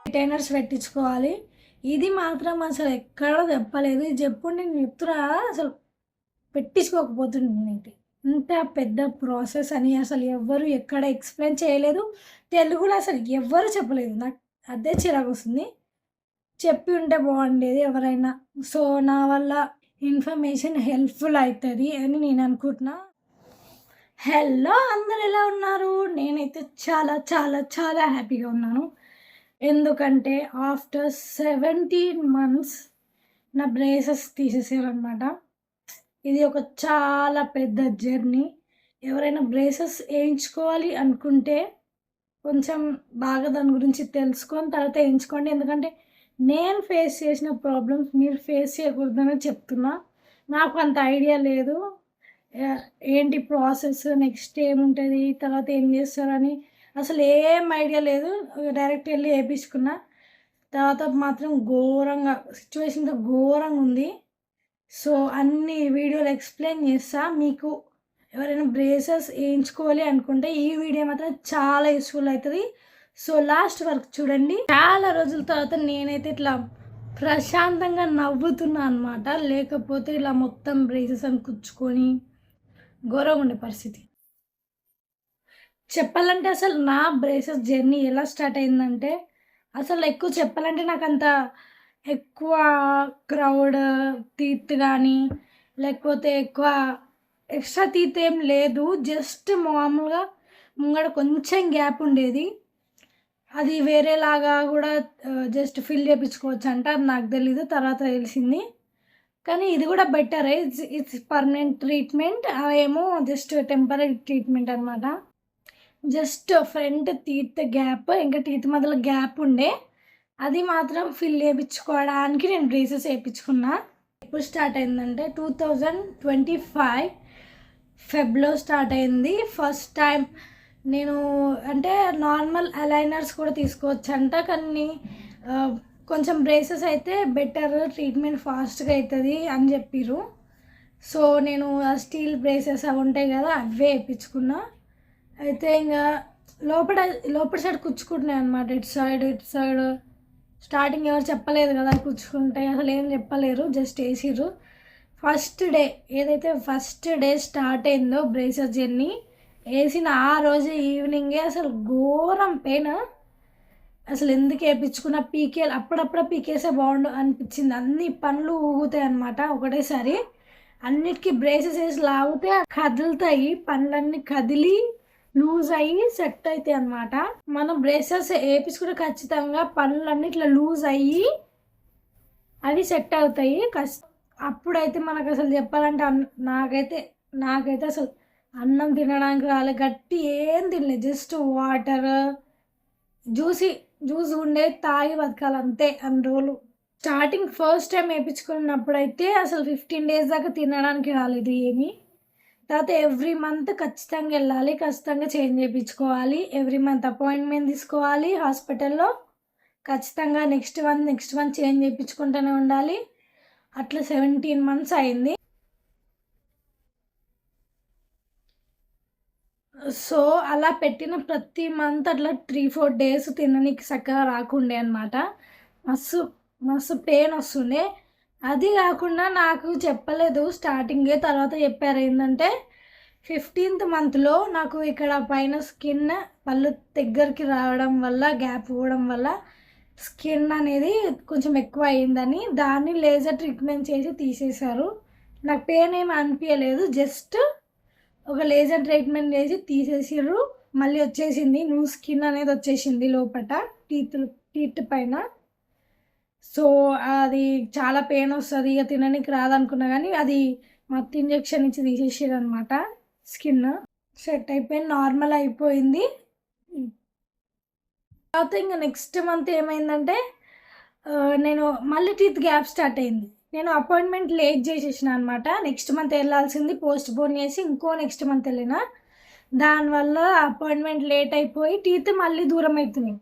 Retainers పెట్టించుకోవాలి. ఇది మాత్రం అసలు ఎక్కడో చెప్పలేదు. ఇది చెప్పుడు నేను చెప్తున్నా అసలు పెట్టించుకోకపోతుంది నేనైతే. ఇంత పెద్ద ప్రాసెస్ అని అసలు ఎవ్వరు ఎక్కడ ఎక్స్ప్లెయిన్ చేయలేదు. తెలుగులో అసలు ఎవ్వరు చెప్పలేదు. నాకు అదే చిరాకొస్తుంది. చెప్పి ఉంటే బాగుండేది ఎవరైనా. సో నా వల్ల ఇన్ఫర్మేషన్ హెల్ప్ఫుల్ అవుతుంది అని నేను అనుకుంటున్నా. హలో, అందరు ఎలా ఉన్నారు? నేనైతే చాలా చాలా చాలా హ్యాపీగా ఉన్నాను. ఎందుకంటే ఆఫ్టర్ 17 months నా బ్రేసెస్ తీసేసారనమాట. ఇది ఒక చాలా పెద్ద జర్నీ. ఎవరైనా బ్రేసెస్ వేయించుకోవాలి అనుకుంటే కొంచెం బాగా దాని గురించి తెలుసుకొని తర్వాత వేయించుకోండి. ఎందుకంటే నేను ఫేస్ చేసిన ప్రాబ్లమ్స్ మీరు ఫేస్ చేయకూడదని చెప్తున్నా. నాకు అంత ఐడియా లేదు ఏంటి ప్రాసెస్, నెక్స్ట్ ఏముంటుంది, తర్వాత ఏం చేస్తారని అసలు ఏం ఐడియా లేదు. డైరెక్ట్ వెళ్ళి వేయించుకున్నా. తర్వాత మాత్రం ఘోరంగా సిచ్యువేషన్ ఘోరంగా ఉంది. సో అన్ని వీడియోలు ఎక్స్ప్లెయిన్ చేస్తా. మీకు ఎవరైనా బ్రేసెస్ వేయించుకోవాలి అనుకుంటే ఈ వీడియో మాత్రం చాలా యూస్ఫుల్ అవుతుంది. సో లాస్ట్ వరకు చూడండి. చాలా రోజుల తర్వాత నేనైతే ఇట్లా ప్రశాంతంగా నవ్వుతున్నా అనమాట. లేకపోతే ఇలా మొత్తం బ్రేసెస్ అని కుచ్చుకొని ఘోరంగా ఉండే పరిస్థితి. చెప్పాలంటే అసలు నా బ్రేసెస్ జర్నీ ఎలా స్టార్ట్ అయిందంటే, అసలు ఎక్కువ చెప్పాలంటే నాకు అంత ఎక్కువ క్రౌడ్ టీత్ కానీ లేకపోతే ఎక్కువ ఎక్స్ట్రా టీత్ ఏం లేదు. జస్ట్ మామూలుగా ముంగడ కొంచెం గ్యాప్ ఉండేది. అది వేరేలాగా కూడా జస్ట్ ఫిల్ చేయించుకోవచ్చు అంట. అది నాకు తెలీదు, తర్వాత తెలిసింది. కానీ ఇది కూడా బెటరే. It's permanent treatment. అవేమో జస్ట్ టెంపరీ ట్రీట్మెంట్ అనమాట. జస్ట్ ఫ్రంట్ టీత్ గ్యాప్, ఇంకా టీత్ మధ్యలో గ్యాప్ ఉండే అది మాత్రం ఫిల్ చేయించుకోవడానికి నేను బ్రేసెస్ వేయించుకున్నా. ఎప్పుడు స్టార్ట్ అయిందంటే 2025 ఫెబ్లో స్టార్ట్ అయింది. ఫస్ట్ టైం నేను అంటే నార్మల్ అలైనర్స్ కూడా తీసుకోవచ్చు అంట, కానీ కొంచెం బ్రేసెస్ అయితే బెటర్, ట్రీట్మెంట్ ఫాస్ట్గా అవుతుంది అని చెప్పిర్రు. సో నేను స్టీల్ బ్రేసెస్ అవి ఉంటాయి కదా అవే వేయించుకున్నా. అయితే ఇంకా లోపల సైడ్ కుచ్చుకుంటున్నాయి అనమాట. ఇటు సైడ్ స్టార్టింగ్ ఎవరు చెప్పలేదు కదా కుచ్చుకుంటాయి, అసలు ఏం చెప్పలేరు, జస్ట్ వేసిర్రు. ఫస్ట్ డే ఏదైతే ఫస్ట్ డే స్టార్ట్ అయిందో బ్రేసెస్ జర్నీ, వేసిన ఆ రోజు ఈవినింగే అసలు ఘోరం పెయిన్. అసలు ఎందుకు వేయించుకున్న అప్పుడప్పుడు పీకేసే బాగుండు అనిపించింది. అన్ని పనులు ఊగుతాయి అన్నమాట ఒకటేసారి. అన్నిటికీ బ్రేసెస్ వేసి లాగితే కదులుతాయి, పనులన్నీ కదిలి లూజ్ అయ్యి సెట్ అవుతాయి అన్నమాట. మనం బ్రేసెస్ వేయించుకుంటే ఖచ్చితంగా పనులన్నీ ఇట్లా లూజ్ అయ్యి అవి సెట్ అవుతాయి. అప్పుడైతే మనకు అసలు చెప్పాలంటే నాకైతే అసలు అన్నం తినడానికి రాలే, గట్టి ఏం తినలేదు, జస్ట్ వాటర్ జ్యూస్ ఉండే తాగి బతకాలి అంతే అన్ని రోజులు. స్టార్టింగ్ ఫస్ట్ టైం వేయించుకున్నప్పుడు అయితే అసలు 15 days దాకా తినడానికి రాలేదు ఏమి. తర్వాత ఎవ్రీ మంత్ ఖచ్చితంగా వెళ్ళాలి, ఖచ్చితంగా చేంజ్ చేయించుకోవాలి, ఎవ్రీ మంత్ అపాయింట్మెంట్ తీసుకోవాలి హాస్పిటల్లో, ఖచ్చితంగా నెక్స్ట్ మంత్ చేంజ్ చేయించుకుంటూనే ఉండాలి. అట్లా 17 months అయింది. సో అలా పెట్టిన ప్రతి మంత్ అట్లా 3-4 days తినడానికి చక్కగా రాకుండే అనమాట. మస్తు పెయిన్ వస్తుండే. అది కాకుండా నాకు చెప్పలేదు స్టార్టింగే, తర్వాత చెప్పారు ఏంటంటే 15th monthలో నాకు ఇక్కడ పైన స్కిన్ పళ్ళు దగ్గరికి రావడం వల్ల, గ్యాప్ పోవడం వల్ల స్కిన్ అనేది కొంచెం ఎక్కువ అయిందని దాన్ని లేజర్ ట్రీట్మెంట్ చేసి తీసేశారు. నాకు పెయిన్ ఏమి అనిపించలేదు, జస్ట్ ఒక లేజర్ ట్రీట్మెంట్ చేసి తీసేసిర్రు. మళ్ళీ వచ్చేసింది, న్యూ స్కిన్ అనేది వచ్చేసింది లోపల టీత్ పైన. సో అది చాలా పెయిన్ వస్తుంది, ఇక తినడానికి రాదనుకున్నా, కానీ అది మత్తు ఇంజెక్షన్ ఇచ్చి తీసేసారు అనమాట. స్కిన్ సెట్ అయిపోయి నార్మల్ అయిపోయింది. తర్వాత ఇంకా నెక్స్ట్ మంత్ ఏమైందంటే నేను మళ్ళీ టీత్ గ్యాప్ స్టార్ట్ అయింది. నేను అపాయింట్మెంట్ లేట్ చేసేసిన అనమాట. నెక్స్ట్ మంత్ వెళ్ళాల్సింది పోస్ట్ పోన్ చేసి ఇంకో నెక్స్ట్ మంత్ వెళ్ళిన. దానివల్ల అపాయింట్మెంట్ లేట్ అయిపోయి టీత్ మళ్ళీ దూరం అవుతుంది.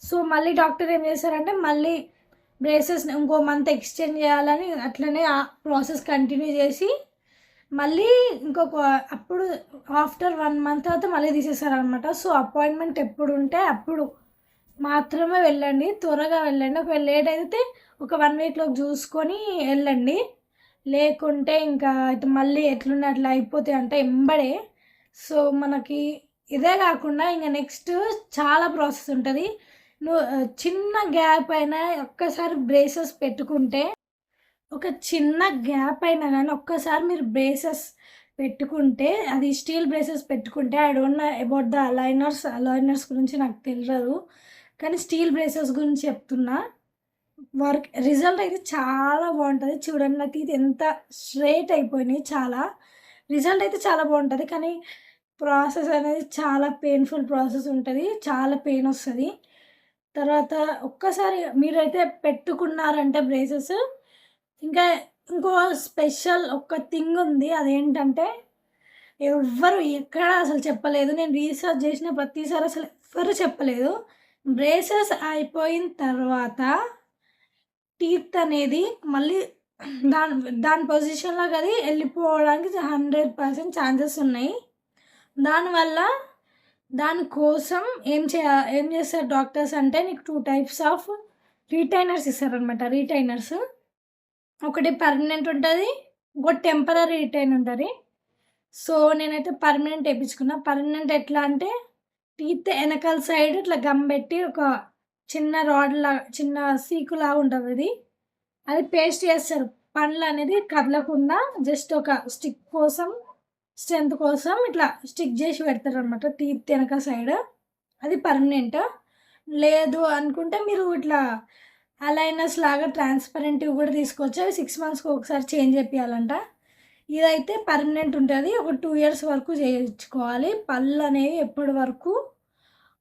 సో మళ్ళీ డాక్టర్ ఏం చేశారంటే మళ్ళీ బ్రేసెస్ ఇంకో మంత్ ఎక్స్టెండ్ చేయాలని అట్లనే ఆ ప్రాసెస్ కంటిన్యూ చేసి మళ్ళీ అప్పుడు ఆఫ్టర్ 1 month తర్వాత మళ్ళీ తీసేశారనమాట. సో అపాయింట్మెంట్ ఎప్పుడు ఉంటే అప్పుడు మాత్రమే వెళ్ళండి. త్వరగా వెళ్ళండి. ఒకవేళ లేట్ అయితే ఒక 1 వీక్‌లోకి చూసుకొని వెళ్ళండి. లేకుంటే ఇంకా మళ్ళీ ఎట్లుంటే అట్లా అయిపోతాయి అంటే ఎంబడే. సో, మనకి ఇదే కాకుండా ఇంక నెక్స్ట్ చాలా ప్రాసెస్ ఉంటది. చిన్న గ్యాప్ అయినా ఒక్కసారి బ్రేసెస్ పెట్టుకుంటే ఒక చిన్న గ్యాప్ అయినా గానీ ఒక్కసారి మీరు బ్రేసెస్ పెట్టుకుంటే అది స్టీల్ బ్రేసెస్ పెట్టుకుంటే I don't know about the aligners గురించి నాకు తెలవదు. కానీ స్టీల్ బ్రేసెస్ గురించి చెప్తున్నా. రిజల్ట్ అయితే చాలా బాగుంటుంది. చూడండి నా టీత్ ఎంత స్ట్రెయిట్ అయిపోయినాయి చాలా. రిజల్ట్ అయితే చాలా బాగుంటుంది. కానీ ప్రాసెస్ అనేది చాలా పెయిన్‌ఫుల్ ప్రాసెస్ ఉంటది. చాలా పెయిన్ వస్తది. తర్వాత ఒక్కసారి మీరైతే పెట్టుకున్నారంటే బ్రేసెస్ ఇంకా ఇంకో స్పెషల్ ఒక థింగ్ ఉంది. అదేంటంటే ఎవ్వరు ఎక్కడ అసలు చెప్పలేదు. నేను రీసెర్చ్ చేసిన ప్రతిసారి అసలు ఎవ్వరు చెప్పలేదు. బ్రేసెస్ అయిపోయిన తర్వాత టీత్ అనేది మళ్ళీ దాని దాని పొజిషన్‌లోకి అది వెళ్ళిపోవడానికి 100% ఛాన్సెస్ ఉన్నాయి. దానివల్ల దానికోసం ఏం చేస్తారు డాక్టర్స్ అంటే నీకు 2 టైప్స్ ఆఫ్ రిటైనర్స్ ఇస్తారనమాట. రిటైనర్స్ ఒకటి పర్మనెంట్ ఉంటుంది. ఇంకోటి టెంపరరీ రిటైన్ ఉంటుంది. సో, నేనైతే పర్మనెంట్ ఏపించుకున్నా. పర్మనెంట్ ఎట్లా అంటే టీత్ ఎనకాల సైడ్ ఇట్లా గమ్ పెట్టి ఒక చిన్న చిన్న సీకులాగా ఉంటుంది అది. అది పేస్ట్ చేస్తారు. పండ్లు అనేది కదలకుండా జస్ట్ ఒక స్టిక్ కోసం స్ట్రెంత్ కోసం ఇట్లా స్టిక్ చేసి పెడతారనమాట టీత్ వెనక సైడ్. అది పర్మనెంట్. లేదు అనుకుంటే మీరు ఇట్లా అలైనర్స్ లాగా ట్రాన్స్పరెంట్‌వి కూడా తీసుకోవచ్చు. అవి 6 మంత్స్‌కి ఒకసారి చేంజ్ చేపియాలంట. ఇదైతే పర్మనెంట్ ఉంటుంది. ఒక 2 ఇయర్స్ వరకు చేయించుకోవాలి. పళ్ళు అనేవి ఎప్పటి వరకు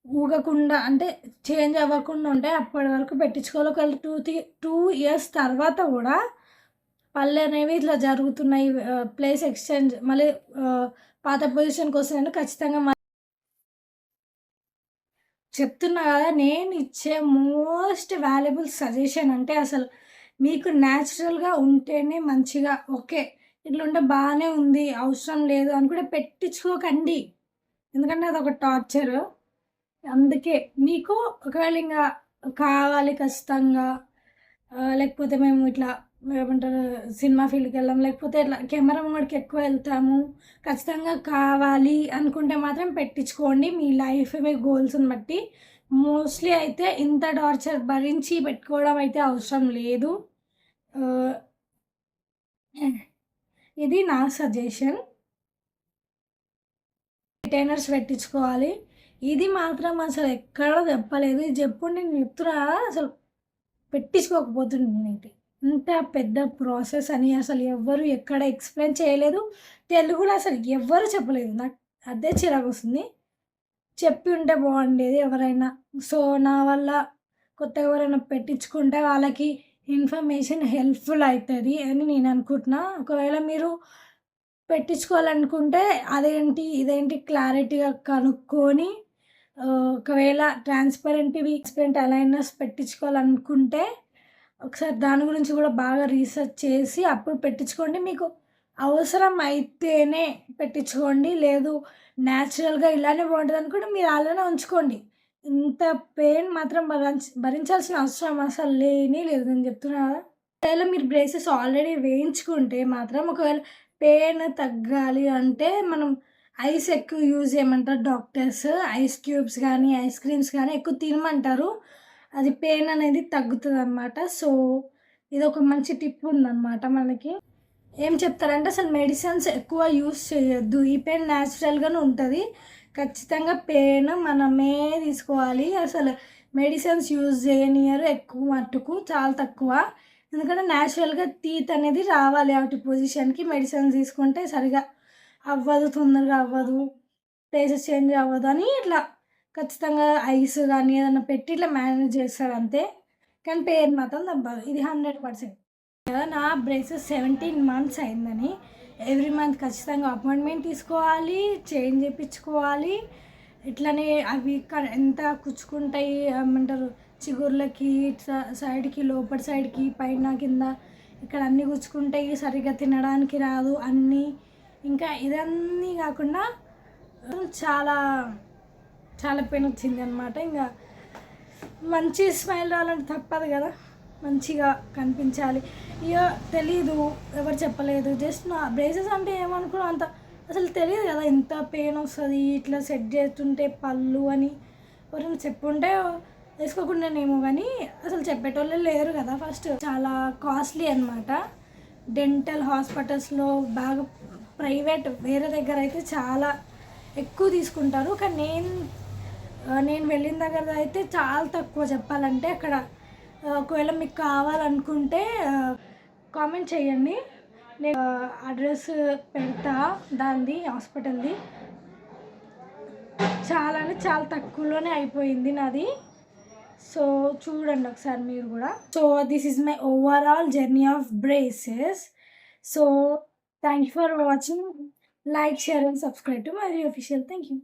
ఊగకుండా అంటే చేంజ్ అవ్వకుండా ఉంటాయి. అప్పటి వరకు పెట్టించుకోవాలి. ఒకవేళ 2 ఇయర్స్ తర్వాత కూడా పళ్ళు అనేవి ఇట్లా జరుగుతున్నాయి. ప్లేస్ ఎక్స్చేంజ్ మళ్ళీ పాత పొజిషన్‌కి వస్తాయంటే ఖచ్చితంగా చెప్తున్నా కదా! నేను ఇచ్చే మోస్ట్ వాల్యుబుల్ సజెషన్ అంటే అసలు మీకు న్యాచురల్‌గా ఉంటేనే మంచిగా ఓకే. ఇట్లుంటే బానే ఉంది. అవసరం లేదు అనుకుంటే పెట్టించుకోకండి. ఎందుకంటే అదొక టార్చరు. అందుకే మీకు ఒకవేళ ఇంగా కావాలి ఖచ్చితంగా లేకపోతే మేము ఇట్లా ఏమంటారు సినిమా ఫీల్డ్‌కెళ్ళాం, లేకపోతే ఇట్లా కెమెరా ముంగడికి ఎక్కువ వెళ్తాము. ఖచ్చితంగా కావాలి అనుకుంటే మాత్రం పెట్టించుకోండి. మీ లైఫ్, మీ గోల్స్‌ని బట్టి. మోస్ట్‌లీ అయితే ఇంత టార్చర్ భరించి పెట్టుకోవడం అయితే అవసరం లేదు. ఇది నా సజెషన్. రిటైనర్స్ పెట్టించుకోవాలి. ఇది మాత్రం అసలు ఎక్కడ చెప్పలేదు. ఇది చెప్పుంటే నేను చెప్తున్నా అసలు పెట్టించుకోకపోతుండే నేనైతే. ఇంత పెద్ద ప్రాసెస్ అని అసలు ఎవ్వరు ఎక్కడ ఎక్స్‌ప్లెయిన్ చేయలేదు. తెలుగులో అసలు ఎవ్వరు చెప్పలేదు. నాకు అదే చిరాకొస్తుంది. చెప్పి ఉంటే బాగుండేది ఎవరైనా. సో, నా వల్ల కొత్తగా ఎవరైనా పెట్టించుకుంటే వాళ్ళకి ఇన్ఫర్మేషన్ హెల్ప్‌ఫుల్ అయితది అని నేను అనుకుంటున్నా. ఒకవేళ మీరు పెట్టించుకోవాలనుకుంటే అదేంటి, ఇదేంటి క్లారిటీగా కనుక్కొని ఒకవేళ ట్రాన్స్‌పరెంట్ అలైనర్స్ పెట్టించుకోవాలనుకుంటే ఒకసారి దాని గురించి కూడా బాగా రీసెర్చ్ చేసి అప్పుడు పెట్టించుకోండి. మీకు అవసరం అయితేనే పెట్టించుకోండి. లేదు న్యాచురల్‌గా ఇలానే బాగుంటదనుకుంటే మీరు అలానే ఉంచుకోండి. ఇంత పెయిన్ మాత్రం భరించాల్సిన అవసరం అసలు లేనే లేదు. నేను చెప్తున్నా కదా! ఒకవేళ మీరు బ్రేసెస్ ఆల్రెడీ వేయించుకుంటే మాత్రం ఒకవేళ పెయిన్ తగ్గాలి అంటే మనం ఐస్ ఎక్కువ యూజ్ చేయమంటారు డాక్టర్స్. ఐస్ క్యూబ్స్ కానీ, ఐస్ క్రీమ్స్ కానీ ఎక్కువ తినమంటారు. అది పెయిన్ అనేది తగ్గుతుందనమాట. సో, ఇదొక మంచి టిప్ ఉందనమాట మనకి. ఏం చెప్తారంటే అసలు మెడిసిన్స్ ఎక్కువ యూజ్ చేయొద్దు. ఈ పెయిన్ న్యాచురల్‌గానే ఉంటది. ఖచ్చితంగా పెయిన్ మనమే తీసుకోవాలి. అసలు మెడిసిన్స్ యూజ్ చేయనియరు ఎక్కువ మట్టుకు. చాలా తక్కువ. ఎందుకంటే న్యాచురల్‌గా టీత్ అనేది రావాలి వాటి పొజిషన్‌కి. మెడిసిన్స్ తీసుకుంటే సరిగా అవ్వదు, తొందరగా అవ్వదు, ప్లేసెస్ చేంజ్ అవ్వదు అని ఇట్లా ఖచ్చితంగా ఐస్ గానీ ఏదన్నా పెట్టి ఇట్లా మేనేజ్ చేస్తారు అంతే. కానీ పెయిన్ మాత్రం తగ్గదు. ఇది 100%. కదా నా బ్రేసెస్ 17 మంత్స్ అయిందని ఎవ్రీ మంత్ ఖచ్చితంగా అపాయింట్మెంట్ తీసుకోవాలి, చేంజ్ చేయించుకోవాలి. ఇట్లనే అవి ఎంత కుచ్చుకుంటాయి ఏమంటారు చిగుర్లకి, సైడ్‌కి, లోపటి సైడ్‌కి, పైన, కింద ఇక్కడ అన్నీ గుచ్చుకుంటాయి. సరిగ్గా తినడానికి రాదు అన్నీ. ఇంకా ఇదన్నీ కాకుండా చాలా చాలా పెయిన్ వచ్చిందనమాట. ఇంకా మంచి స్మైల్ రావాలంటే తప్పదు కదా, మంచిగా కనిపించాలి. ఇక తెలీదు, ఎవరు చెప్పలేదు, జస్ట్ నా బ్రేసెస్ అంటే ఏమనుకున్నా అంత అసలు తెలియదు కదా ఎంత పెయిన్ వస్తుంది ఇట్లా సెట్ చేస్తుంటే పళ్ళు అని. ఎవరైనా చెప్పుంటే వేసుకోకుండానేమో, కానీ అసలు చెప్పేటోళ్ళే లేరు కదా. ఫస్ట్ చాలా కాస్ట్లీ అనమాట. డెంటల్ హాస్పిటల్స్లో బాగా ప్రైవేట్ వేరే దగ్గర అయితే చాలా ఎక్కువ తీసుకుంటారు, కానీ నేను వెళ్ళిన దగ్గర అయితే చాలా తక్కువ చెప్పాలంటే. అక్కడ ఒకవేళ మీకు కావాలనుకుంటే కామెంట్ చేయండి, నేను అడ్రస్ పెడతా దానిది, హాస్పిటల్ది. చాలా అంటే చాలా తక్కువలోనే అయిపోయింది నాది. సో చూడండి ఒకసారి మీరు కూడా. So this is my overall journey of braces. So thank you for watching. Like, share and subscribe to my official. Thank you.